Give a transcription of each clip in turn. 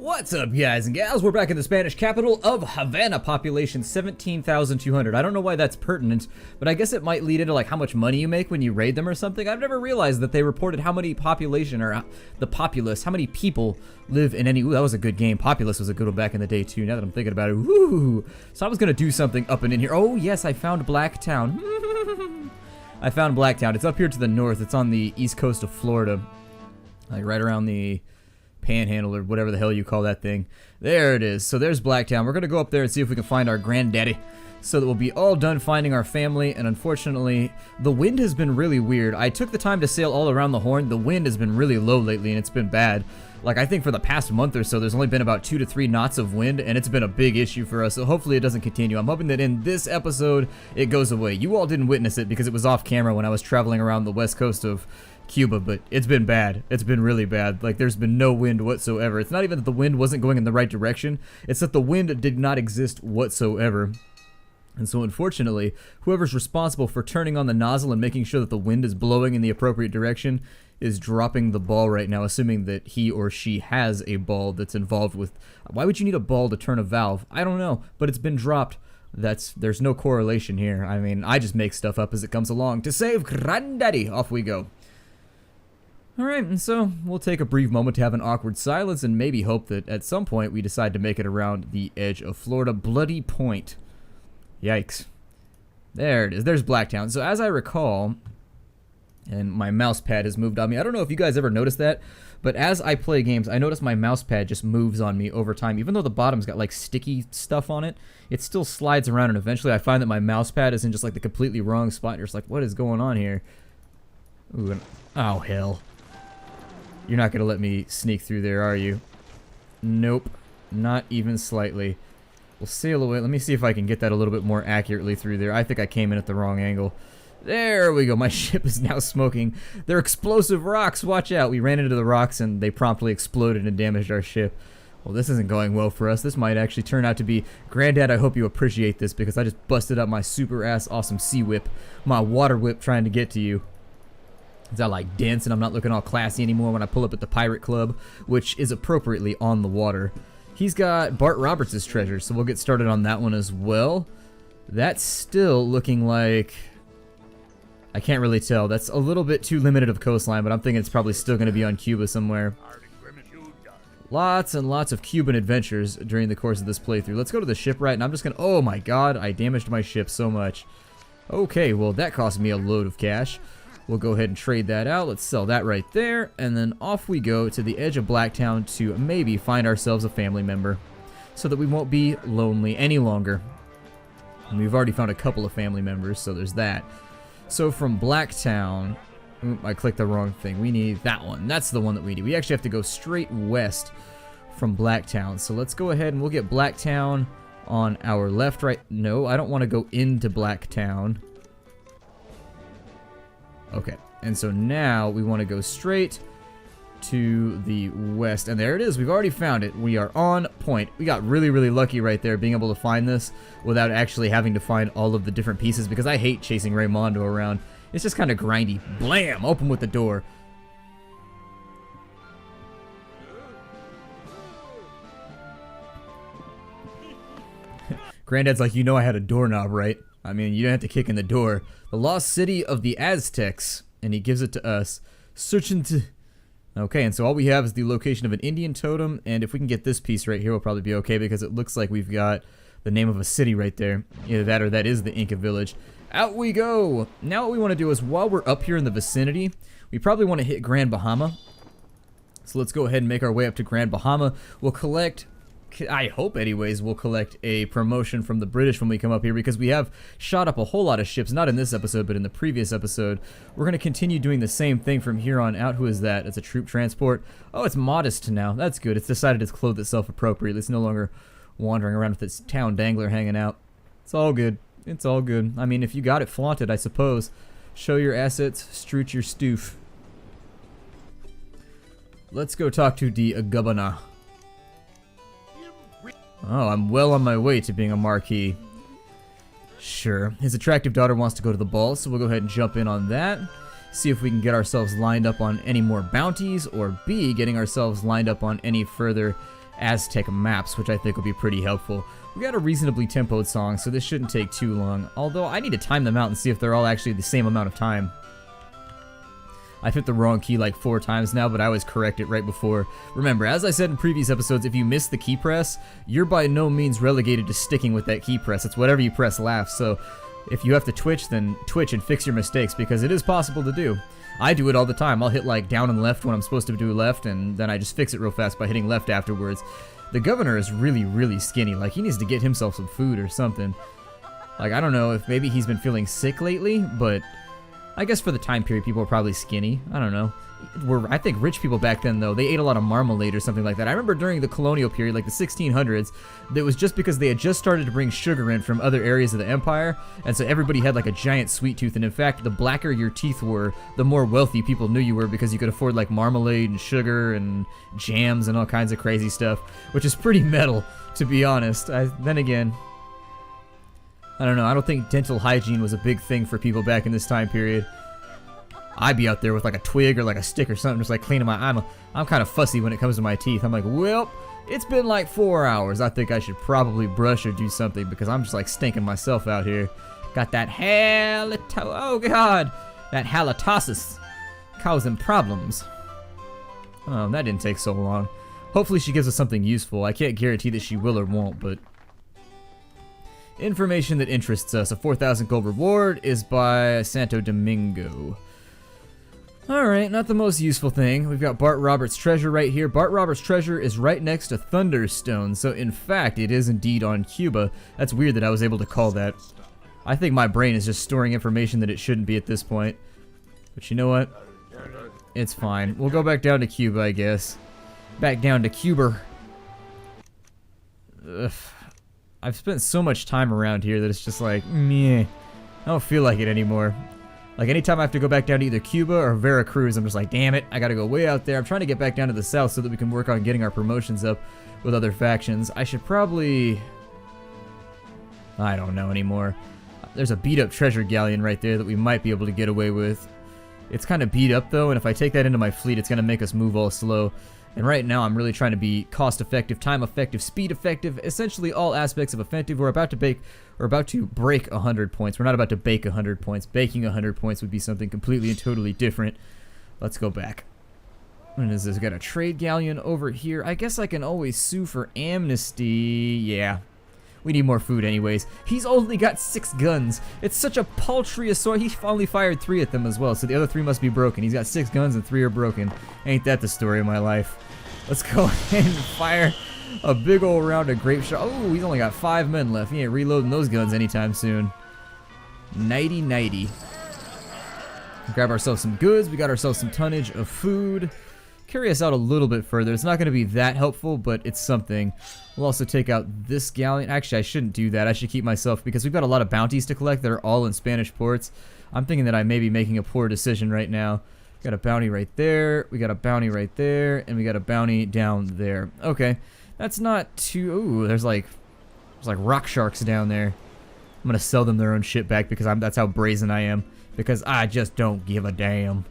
What's up, guys and gals? We're back in the Spanish capital of Havana, population 17,200. I don't know why that's pertinent, but I guess it might lead into like how much money you make when you raid them or something. I've never realized that they reported how many population, or the populace, how many people live in any... Ooh, that was a good game. Populace was a good one back in the day too, now that I'm thinking about it. Woo! So I was gonna do something up and in here. Oh yes, I found Blacktown. I found Blacktown. It's up here to the north. It's on the east coast of Florida. Like right around the Panhandle or whatever the hell you call that thing. There it is. So there's Blacktown. We're going to go up there and see if we can find our granddaddy so that we'll be all done finding our family. And unfortunately, the wind has been really weird. I took the time to sail all around the Horn. The wind has been really low lately and it's been bad. Like I think for the past month or so, there's only been about 2 to 3 knots of wind and it's been a big issue for us. So hopefully it doesn't continue. I'm hoping that in this episode, it goes away. You all didn't witness it because it was off camera when I was traveling around the west coast of Cuba, but it's been bad. It's been really bad. Like there's been no wind whatsoever. It's not even that the wind wasn't going in the right direction. It's that the wind did not exist whatsoever. And so unfortunately, whoever's responsible for turning on the nozzle and making sure that the wind is blowing in the appropriate direction is dropping the ball right now, assuming that he or she has a ball that's involved with... Why would you need a ball to turn a valve? I don't know, but it's been dropped. There's no correlation here. I mean, I just make stuff up as it comes along. To save Granddaddy, off we go. Alright, and so we'll take a brief moment to have an awkward silence and maybe hope that at some point we decide to make it around the edge of Florida. Bloody Point. Yikes. There it is. There's Blacktown. So as I recall, and my mouse pad has moved on me. I don't know if you guys ever noticed that, but as I play games, I notice my mouse pad just moves on me over time. Even though the bottom's got like sticky stuff on it, it still slides around, and eventually I find that my mouse pad is in just like the completely wrong spot. And you're just like, what is going on here? Ooh, and, oh hell. You're not going to let me sneak through there, are you? Nope. Not even slightly. We'll sail away. Let me see if I can get that a little bit more accurately through there. I think I came in at the wrong angle. There we go. My ship is now smoking. They're explosive rocks. Watch out. We ran into the rocks and they promptly exploded and damaged our ship. Well, this isn't going well for us. This might actually turn out to be... Granddad, I hope you appreciate this because I just busted up my super ass awesome sea whip. My water whip trying to get to you. It's not like dense and I'm not looking all classy anymore when I pull up at the Pirate Club, which is appropriately on the water. He's got Bart Roberts' treasure, so we'll get started on that one as well. That's still looking like... I can't really tell. That's a little bit too limited of coastline, but I'm thinking it's probably still going to be on Cuba somewhere. Lots and lots of Cuban adventures during the course of this playthrough. Let's go to the shipwright, and I'm just going to... Oh my god, I damaged my ship so much. Okay, well that cost me a load of cash. We'll go ahead and trade that out. Let's sell that right there. And then off we go to the edge of Blacktown to maybe find ourselves a family member so that we won't be lonely any longer. And we've already found a couple of family members, so there's that. So from Blacktown... Oop, I clicked the wrong thing. We need that one. That's the one that we need. We actually have to go straight west from Blacktown. So let's go ahead and we'll get Blacktown on our left, right... No, I don't want to go into Blacktown. Okay, and so now we want to go straight to the west. And there it is. We've already found it. We are on point. We got really, really lucky right there being able to find this without actually having to find all of the different pieces because I hate chasing Raymondo around. It's just kind of grindy. Blam! Open with the door. Granddad's like, you know I had a doorknob, right? I mean, you don't have to kick in the door. The lost city of the Aztecs, and he gives it to us. Searching to... Okay, and so all we have is the location of an Indian totem, and if we can get this piece right here, we'll probably be okay, because it looks like we've got the name of a city right there. Either that or that is the Inca village. Out we go! Now what we want to do is, while we're up here in the vicinity, we probably want to hit Grand Bahama. So let's go ahead and make our way up to Grand Bahama. We'll collect... I hope anyways we'll collect a promotion from the British when we come up here because we have shot up a whole lot of ships, not in this episode but in the previous episode. We're going to continue doing the same thing from here on out. Who is that? It's a troop transport. Oh, it's modest now. That's good. It's decided to clothe itself appropriately. It's no longer wandering around with its town dangler hanging out. It's all good. It's all good. I mean, if you got it, flaunt it, I suppose. Show your assets, strut your stoof. Let's go talk to the governor. Oh, I'm well on my way to being a marquis. Sure. His attractive daughter wants to go to the ball, so we'll go ahead and jump in on that. See if we can get ourselves lined up on any more bounties, or B, getting ourselves lined up on any further Aztec maps, which I think will be pretty helpful. We got a reasonably tempoed song, so this shouldn't take too long. Although, I need to time them out and see if they're all actually the same amount of time. I've hit the wrong key like 4 times now, but I always correct it right before. Remember, as I said in previous episodes, if you miss the key press, you're by no means relegated to sticking with that key press. It's whatever you press laughs, so if you have to twitch, then twitch and fix your mistakes, because it is possible to do. I do it all the time. I'll hit like down and left when I'm supposed to do left, and then I just fix it real fast by hitting left afterwards. The governor is really, really skinny. Like, he needs to get himself some food or something. Like, I don't know if maybe he's been feeling sick lately, but I guess for the time period, people are probably skinny. I don't know. I think rich people back then, though, they ate a lot of marmalade or something like that. I remember during the colonial period, like the 1600s, it was just because they had just started to bring sugar in from other areas of the empire, and so everybody had like a giant sweet tooth, and in fact, the blacker your teeth were, the more wealthy people knew you were, because you could afford like marmalade and sugar and jams and all kinds of crazy stuff, which is pretty metal, to be honest. Then again, I don't know, I don't think dental hygiene was a big thing for people back in this time period. I'd be out there with like a twig or like a stick or something, just like cleaning my. I'm kind of fussy when it comes to my teeth. I'm like, well, it's been like 4 hours. I think I should probably brush or do something, because I'm just like stinking myself out here. Got that oh god, that halitosis causing problems. Oh, that didn't take so long. Hopefully she gives us something useful. I can't guarantee that she will or won't, but information that interests us. A 4,000 gold reward is by Santo Domingo. Alright, not the most useful thing. We've got Bart Roberts' treasure right here. Bart Roberts' treasure is right next to Thunderstone, so in fact, it is indeed on Cuba. That's weird that I was able to call that. I think my brain is just storing information that it shouldn't be at this point. But you know what? It's fine. We'll go back down to Cuba, I guess. Back down to Cuba. Ugh. I've spent so much time around here that it's just like, meh. I don't feel like it anymore. Like, anytime I have to go back down to either Cuba or Veracruz, I'm just like, damn it, I gotta go way out there. I'm trying to get back down to the south so that we can work on getting our promotions up with other factions. I should probably... I don't know anymore. There's a beat-up treasure galleon right there that we might be able to get away with. It's kind of beat up, though, and if I take that into my fleet, it's gonna make us move all slow. And right now, I'm really trying to be cost-effective, time-effective, speed-effective, essentially all aspects of offensive. We're about to break 100 points. We're not about to bake 100 points. Baking 100 points would be something completely and totally different. Let's go back. What is this? Got a trade galleon over here. I guess I can always sue for amnesty. Yeah. We need more food anyways. He's only got 6 guns. It's such a paltry assault. He only fired 3 at them as well, so the other 3 must be broken. He's got 6 guns and 3 are broken. Ain't that the story of my life? Let's go ahead and fire a big old round of grape shot. Oh, he's only got 5 men left. He ain't reloading those guns anytime soon. Nighty-nighty. Grab ourselves some goods. We got ourselves some tonnage of food. Carry us out a little bit further. It's not going to be that helpful, but it's something. We'll also take out this galleon. Actually, I shouldn't do that. I should keep myself, because we've got a lot of bounties to collect that are all in Spanish ports. I'm thinking that I may be making a poor decision right now. We got a bounty right there. We got a bounty right there. And we got a bounty down there. Okay. That's not too... Ooh, there's like rock sharks down there. I'm going to sell them their own shit back, because that's how brazen I am. Because I just don't give a damn.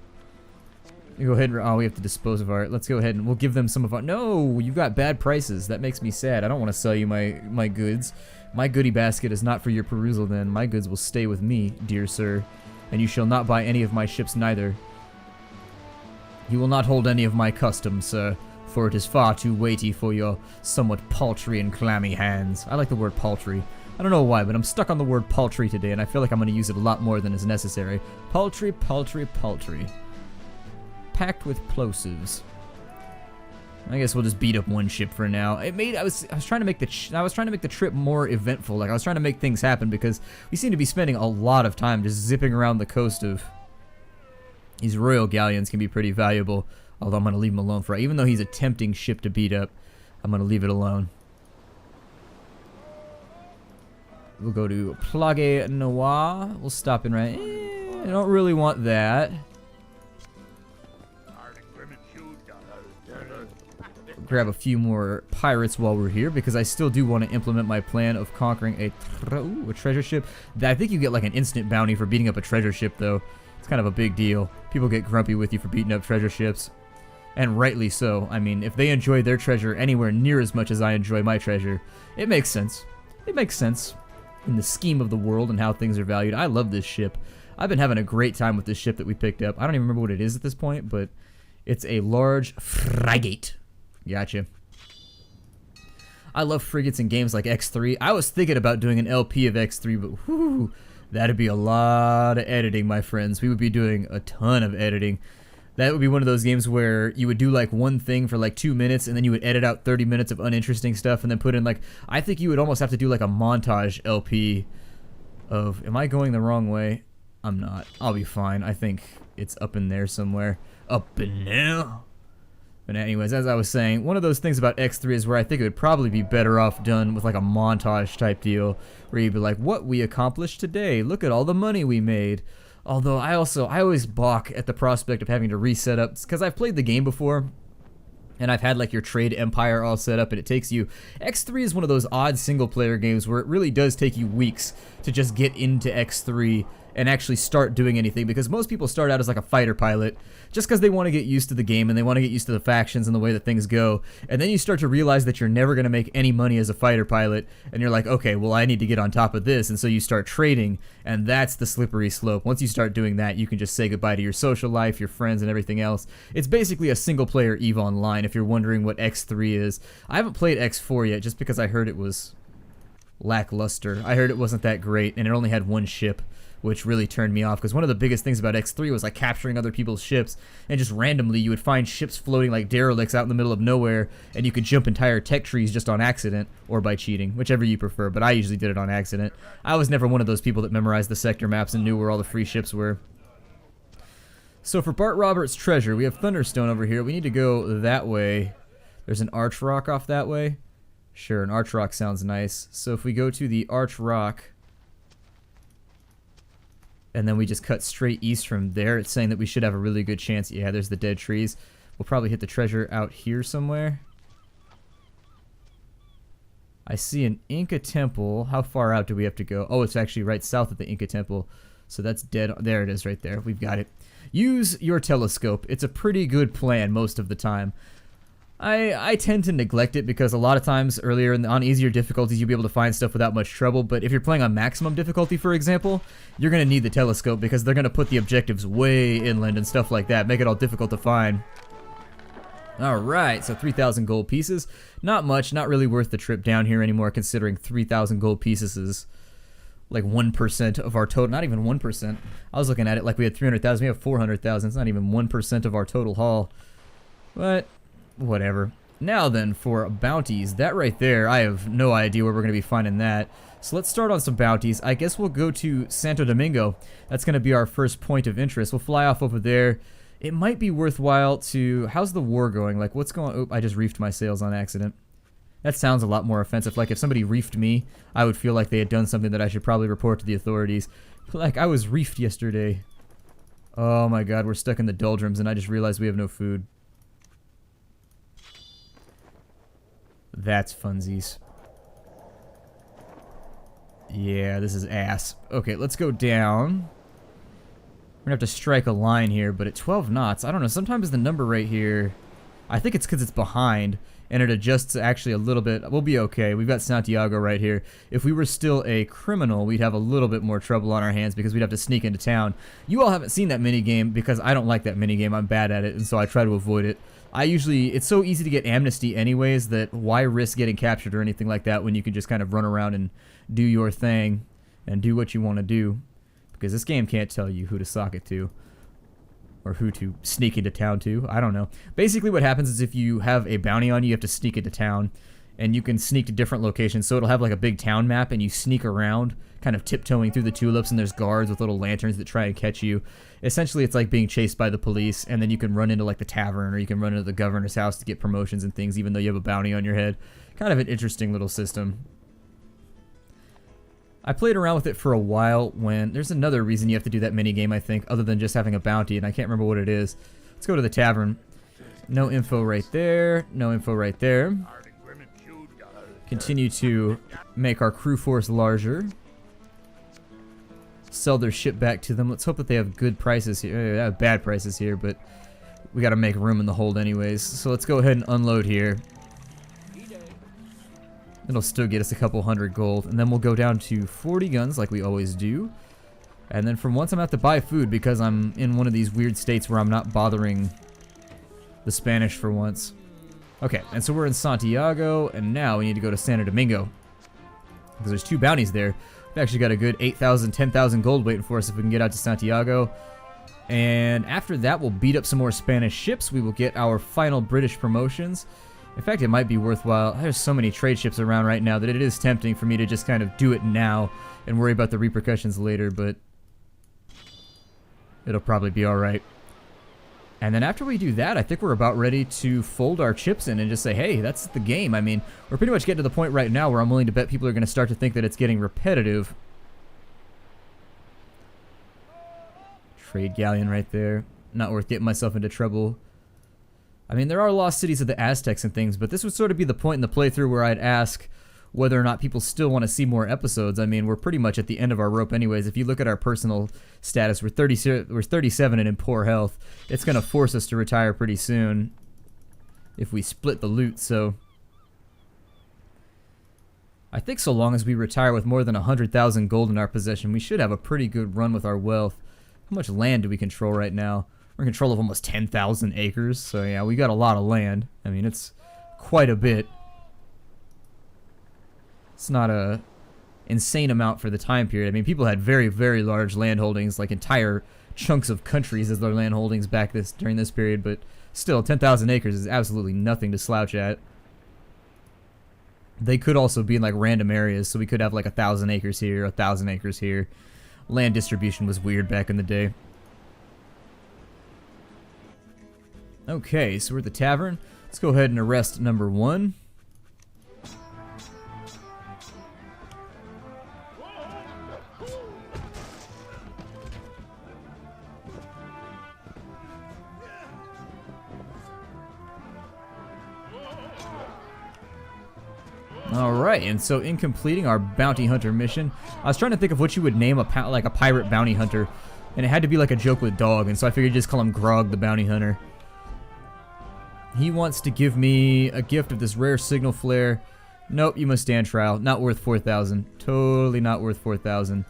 Go ahead and... Oh, we have to dispose of our... Let's go ahead and we'll give them some of our... No, you got bad prices. That makes me sad. I don't want to sell you my goods. My goodie basket is not for your perusal then. My goods will stay with me, dear sir. And you shall not buy any of my ships neither. You will not hold any of my customs, sir, for it is far too weighty for your somewhat paltry and clammy hands. I like the word paltry. I don't know why, but I'm stuck on the word paltry today, and I feel like I'm going to use it a lot more than is necessary. Paltry, paltry, paltry. Packed with plosives. I guess we'll just beat up one ship for now. I was trying to make the trip more eventful. Like, I was trying to make things happen, because we seem to be spending a lot of time just zipping around the coast of... These royal galleons can be pretty valuable, although I'm going to leave him alone for... Even though he's a tempting ship to beat up, I'm going to leave it alone. We'll go to Plague Noir. We'll stop in right... I don't really want that. Grab a few more pirates while we're here, because I still do want to implement my plan of conquering a treasure ship. I think you get like an instant bounty for beating up a treasure ship, though. It's kind of a big deal. People get grumpy with you for beating up treasure ships. And rightly so. I mean, if they enjoy their treasure anywhere near as much as I enjoy my treasure, it makes sense. It makes sense in the scheme of the world and how things are valued. I love this ship. I've been having a great time with this ship that we picked up. I don't even remember what it is at this point, but it's a large frigate. Gotcha. I love frigates in games like X3. I was thinking about doing an LP of X3, but whew, that'd be a lot of editing, my friends. We would be doing a ton of editing. That would be one of those games where you would do like one thing for like 2 minutes and then you would edit out 30 minutes of uninteresting stuff and then put in like, I think you would almost have to do like a montage LP of, am I going the wrong way? I'm not. I'll be fine. I think it's up in there somewhere. Up in there? But anyways, as I was saying, one of those things about X3 is where I think it would probably be better off done with like a montage type deal where you'd be like, what we accomplished today, look at all the money we made. Although I always balk at the prospect of having to reset up, because I've played the game before and I've had like your trade empire all set up and it takes you, X3 is one of those odd single player games where it really does take you weeks to just get into X3 and actually start doing anything, because most people start out as like a fighter pilot just because they want to get used to the game and they want to get used to the factions and the way that things go, and then you start to realize that you're never going to make any money as a fighter pilot and you're like, okay, well I need to get on top of this, and so you start trading, and that's the slippery slope. Once you start doing that, you can just say goodbye to your social life, your friends, and everything else. It's basically a single player EVE Online if you're wondering what X3 is. I haven't played X4 yet just because I heard it was lackluster. I heard it wasn't that great and it only had one ship, which really turned me off, because one of the biggest things about X3 was like capturing other people's ships, and just randomly you would find ships floating like derelicts out in the middle of nowhere, and you could jump entire tech trees just on accident, or by cheating, whichever you prefer, but I usually did it on accident. I was never one of those people that memorized the sector maps and knew where all the free ships were. So for Bart Roberts' treasure, we have Thunderstone over here. We need to go that way. There's an Arch Rock off that way. Sure, an Arch Rock sounds nice. So if we go to the Arch Rock, and then we just cut straight east from there, it's saying that we should have a really good chance. Yeah, there's the dead trees. We'll probably hit the treasure out here somewhere. I see an Inca temple. How far out do we have to go? Oh, it's actually right south of the Inca temple. So that's dead. There it is right there. We've got it. Use your telescope. It's a pretty good plan most of the time. I tend to neglect it because a lot of times earlier on easier difficulties you'll be able to find stuff without much trouble, but if you're playing on maximum difficulty, for example, you're going to need the telescope because they're going to put the objectives way inland and stuff like that, make it all difficult to find. Alright, so 3,000 gold pieces. Not much, not really worth the trip down here anymore, considering 3,000 gold pieces is like 1% of our total. Not even 1%. I was looking at it like we had 300,000, we have 400,000. It's not even 1% of our total haul. But whatever. Now then, for bounties, that right there, I have no idea where we're going to be finding that. So let's start on some bounties. I guess we'll go to Santo Domingo. That's going to be our first point of interest. We'll fly off over there. It might be worthwhile to... How's the war going? Like, what's going... Oh, I just reefed my sails on accident. That sounds a lot more offensive. Like, if somebody reefed me, I would feel like they had done something that I should probably report to the authorities. Like, I was reefed yesterday. Oh my god, we're stuck in the doldrums, and I just realized we have no food. That's funsies. Yeah, this is ass. Okay, let's go down. We're gonna have to strike a line here, but at 12 knots, I don't know, sometimes the number right here, I think it's because it's behind, and it adjusts actually a little bit. We'll be okay. We've got Santiago right here. If we were still a criminal, we'd have a little bit more trouble on our hands because we'd have to sneak into town. You all haven't seen that minigame because I don't like that minigame. I'm bad at it, and so I try to avoid it. It's so easy to get amnesty anyways that why risk getting captured or anything like that when you can just kind of run around and do your thing and do what you want to do. Because this game can't tell you who to sock it to. Or who to sneak into town to. I don't know. Basically what happens is if you have a bounty on you, you have to sneak into town. And you can sneak to different locations. So it'll have like a big town map and you sneak around, kind of tiptoeing through the tulips, and there's guards with little lanterns that try and catch you. Essentially it's like being chased by the police, and then you can run into like the tavern or you can run into the governor's house to get promotions and things even though you have a bounty on your head. Kind of an interesting little system. I played around with it for a while when... There's another reason you have to do that minigame, I think, other than just having a bounty, and I can't remember what it is. Let's go to the tavern. No info right there. No info right there. Continue to make our crew force larger. Sell their ship back to them. Let's hope that they have good prices here. They have bad prices here, but we gotta make room in the hold anyways. So let's go ahead and unload here. It'll still get us a couple hundred gold, and then we'll go down to 40 guns like we always do. And then from once I'm gonna have to buy food because I'm in one of these weird states where I'm not bothering the Spanish for once. Okay, and so we're in Santiago, and now we need to go to Santo Domingo. Because there's 2 bounties there. We've actually got a good 8,000, 10,000 gold waiting for us if we can get out to Santiago. And after that, we'll beat up some more Spanish ships. We will get our final British promotions. In fact, it might be worthwhile. There's so many trade ships around right now that it is tempting for me to just kind of do it now and worry about the repercussions later, but it'll probably be alright. And then after we do that, I think we're about ready to fold our chips in and just say, hey, that's the game. I mean, we're pretty much getting to the point right now where I'm willing to bet people are going to start to think that it's getting repetitive. Trade galleon right there. Not worth getting myself into trouble. I mean, there are lost cities of the Aztecs and things, but this would sort of be the point in the playthrough where I'd ask whether or not people still want to see more episodes. I mean, we're pretty much at the end of our rope anyways. If you look at our personal status, we're 37 and in poor health. It's going to force us to retire pretty soon if we split the loot, so I think so long as we retire with more than 100,000 gold in our possession, we should have a pretty good run with our wealth. How much land do we control right now? We're in control of almost 10,000 acres, so yeah, we got a lot of land. I mean, it's quite a bit. It's not a insane amount for the time period. I mean, people had very, very large land holdings, like entire chunks of countries as their land holdings back during this period, but still, 10,000 acres is absolutely nothing to slouch at. They could also be in like random areas, so we could have like 1,000 acres here, 1,000 acres here. Land distribution was weird back in the day. Okay, so we're at the tavern. Let's go ahead and arrest number 1. Alright, and so in completing our bounty hunter mission, I was trying to think of what you would name a pirate bounty hunter, and it had to be like a joke with dog, and so I figured just call him Grog the bounty hunter. He wants to give me a gift of this rare signal flare. Nope, you must stand trial. Not worth 4,000. Totally not worth 4,000.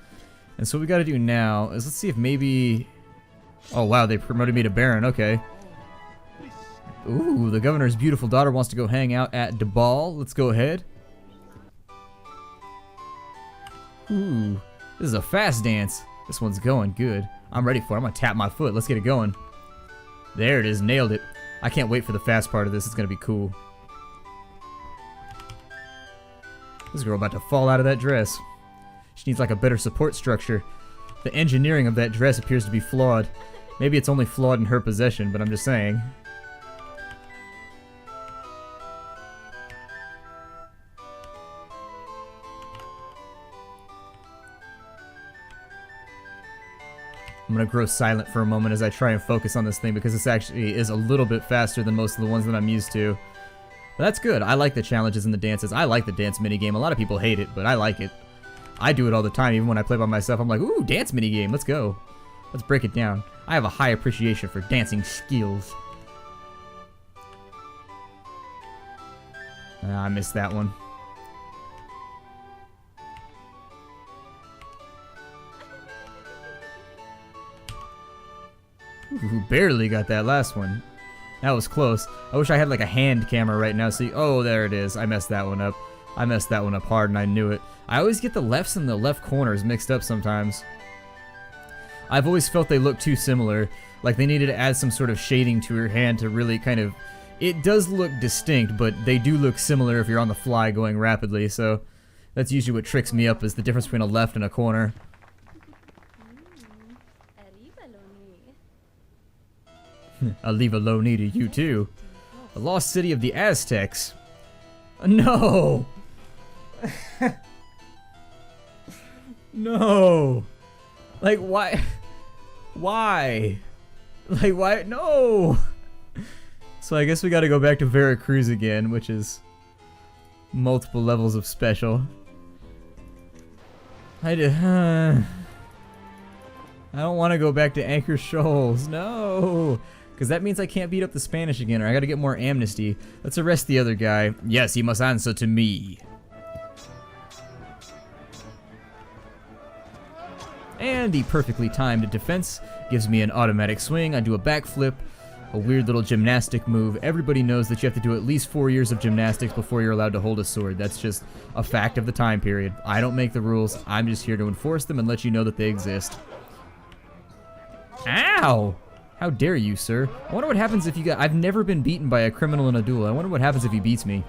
And so what we gotta do now is let's see if maybe... Oh wow, they promoted me to Baron, okay. Ooh, the governor's beautiful daughter wants to go hang out at the ball. Let's go ahead. Ooh, this is a fast dance. This one's going good. I'm ready for it. I'm gonna tap my foot. Let's get it going. There it is, nailed it. I can't wait for the fast part of this. It's gonna be cool. This girl about to fall out of that dress. She needs like a better support structure. The engineering of that dress appears to be flawed. Maybe it's only flawed in her possession, but I'm just saying. I'm gonna grow silent for a moment as I try and focus on this thing because this actually is a little bit faster than most of the ones that I'm used to. But that's good. I like the challenges and the dances. I like the dance minigame. A lot of people hate it, but I like it. I do it all the time, even when I play by myself. I'm like, ooh, dance minigame, let's go. Let's break it down. I have a high appreciation for dancing skills. I missed that one. Ooh, barely got that last one. That was close. I wish I had like a hand camera right now. See, oh, there it is. I messed that one up. I messed that one up hard and I knew it. I always get the lefts and the left corners mixed up sometimes. I've always felt they look too similar. Like they needed to add some sort of shading to her hand to really kind of... It does look distinct, but they do look similar if you're on the fly going rapidly, so that's usually what tricks me up is the difference between a left and a corner. Arriba lo ni to you too. The lost city of the Aztecs. No! No! Like, why? Why? Like, why? No! So I guess we gotta go back to Veracruz again, which is multiple levels of special. I don't want to go back to Anchor Shoals. No! because that means I can't beat up the Spanish again, or I gotta get more amnesty. Let's arrest the other guy. Yes, he must answer to me. And the perfectly timed defense gives me an automatic swing. I do a backflip, a weird little gymnastic move. Everybody knows that you have to do at least 4 years of gymnastics before you're allowed to hold a sword. That's just a fact of the time period. I don't make the rules. I'm just here to enforce them and let you know that they exist. Ow! How dare you, sir? I wonder what happens if you got... I've never been beaten by a criminal in a duel. I wonder what happens if he beats me.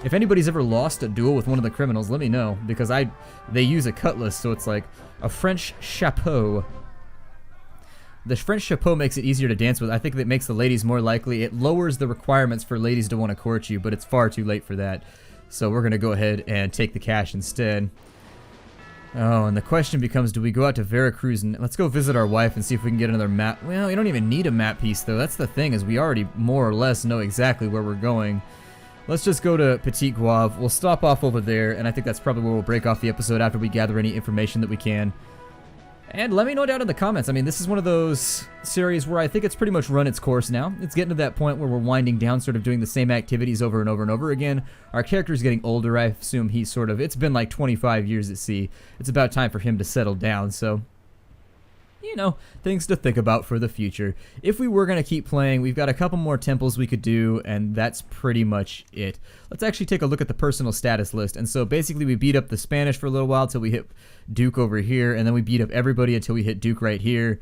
If anybody's ever lost a duel with one of the criminals, let me know, because they use a cutlass, so it's like a French chapeau. The French chapeau makes it easier to dance with. I think that makes the ladies more likely. It lowers the requirements for ladies to want to court you, but it's far too late for that. So we're going to go ahead and take the cash instead. Oh, and the question becomes, do we go out to Veracruz and let's go visit our wife and see if we can get another map. Well, we don't even need a map piece, though. That's the thing, is we already more or less know exactly where we're going. Let's just go to Petit Guave. We'll stop off over there, and I think that's probably where we'll break off the episode after we gather any information that we can. And let me know down in the comments. I mean, this is one of those series where I think it's pretty much run its course now. It's getting to that point where we're winding down, sort of doing the same activities over and over and over again. Our character's getting older. I assume he's sort of... It's been like 25 years at sea. It's about time for him to settle down, so... You know, things to think about for the future. If we were going to keep playing, we've got a couple more temples we could do, and that's pretty much it. Let's actually take a look at the personal status list. And so basically we beat up the Spanish for a little while till we hit Duke over here, and then we beat up everybody until we hit Duke right here.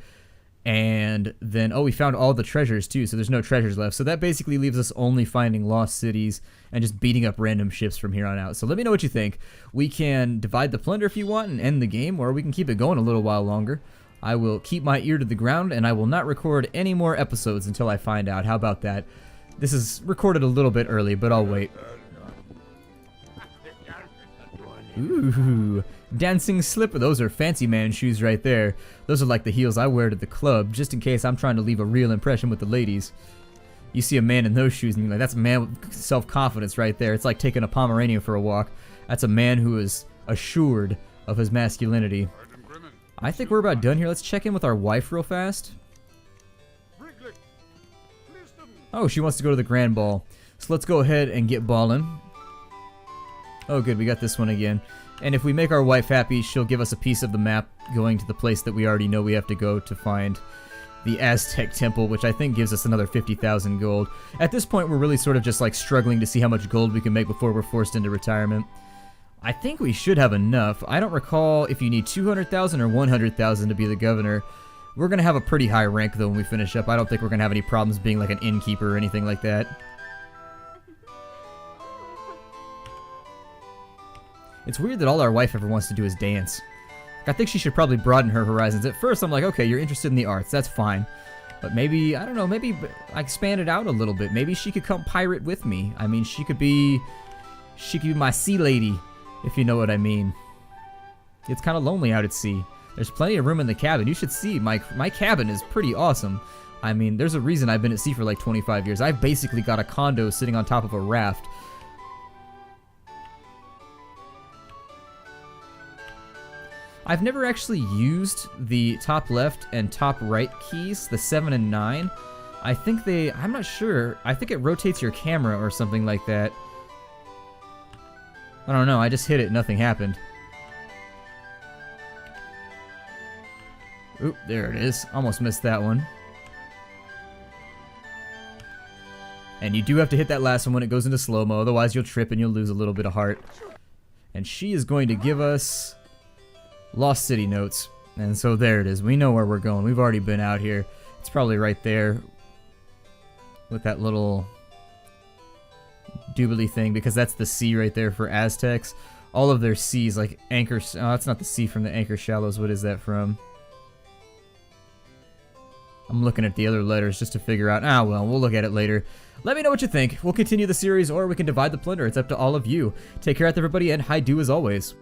And then, oh, we found all the treasures too, so there's no treasures left. So that basically leaves us only finding lost cities and just beating up random ships from here on out. So let me know what you think. We can divide the plunder if you want and end the game, or we can keep it going a little while longer. I will keep my ear to the ground, and I will not record any more episodes until I find out. How about that? This is recorded a little bit early, but I'll wait. Ooh, dancing slipper. Those are fancy man shoes right there. Those are like the heels I wear to the club, just in case I'm trying to leave a real impression with the ladies. You see a man in those shoes, and you're like, that's a man with self-confidence right there. It's like taking a Pomeranian for a walk. That's a man who is assured of his masculinity. I think we're about done here. Let's check in with our wife real fast. Oh, she wants to go to the Grand Ball. So let's go ahead and get ballin'. Oh, good. We got this one again. And if we make our wife happy, she'll give us a piece of the map going to the place that we already know we have to go to find the Aztec Temple, which I think gives us another 50,000 gold. At this point, we're really sort of just like struggling to see how much gold we can make before we're forced into retirement. I think we should have enough. I don't recall if you need 200,000 or 100,000 to be the governor. We're going to have a pretty high rank, though, when we finish up. I don't think we're going to have any problems being like an innkeeper or anything like that. It's weird that all our wife ever wants to do is dance. I think she should probably broaden her horizons. At first, I'm like, okay, you're interested in the arts. That's fine. But maybe, I don't know, maybe I expand it out a little bit. Maybe she could come pirate with me. I mean, she could be my sea lady. If you know what I mean. It's kind of lonely out at sea. There's plenty of room in the cabin. You should see, my cabin is pretty awesome. I mean, there's a reason I've been at sea for like 25 years. I've basically got a condo sitting on top of a raft. I've never actually used the top left and top right keys, the 7 and 9. I think I'm not sure. I think it rotates your camera or something like that. I don't know, I just hit it, nothing happened. Oop, there it is. Almost missed that one. And you do have to hit that last one when it goes into slow-mo, otherwise you'll trip and you'll lose a little bit of heart. And she is going to give us Lost City notes. And so there it is. We know where we're going. We've already been out here. It's probably right there with that little doobly thing, because that's the sea right there for Aztecs. All of their seas, like anchor... Oh, that's not the sea from the Anchor Shallows. What is that from? I'm looking at the other letters just to figure out... Ah, well, we'll look at it later. Let me know what you think. We'll continue the series, or we can divide the plunder. It's up to all of you. Take care out there, everybody, and hi-do as always.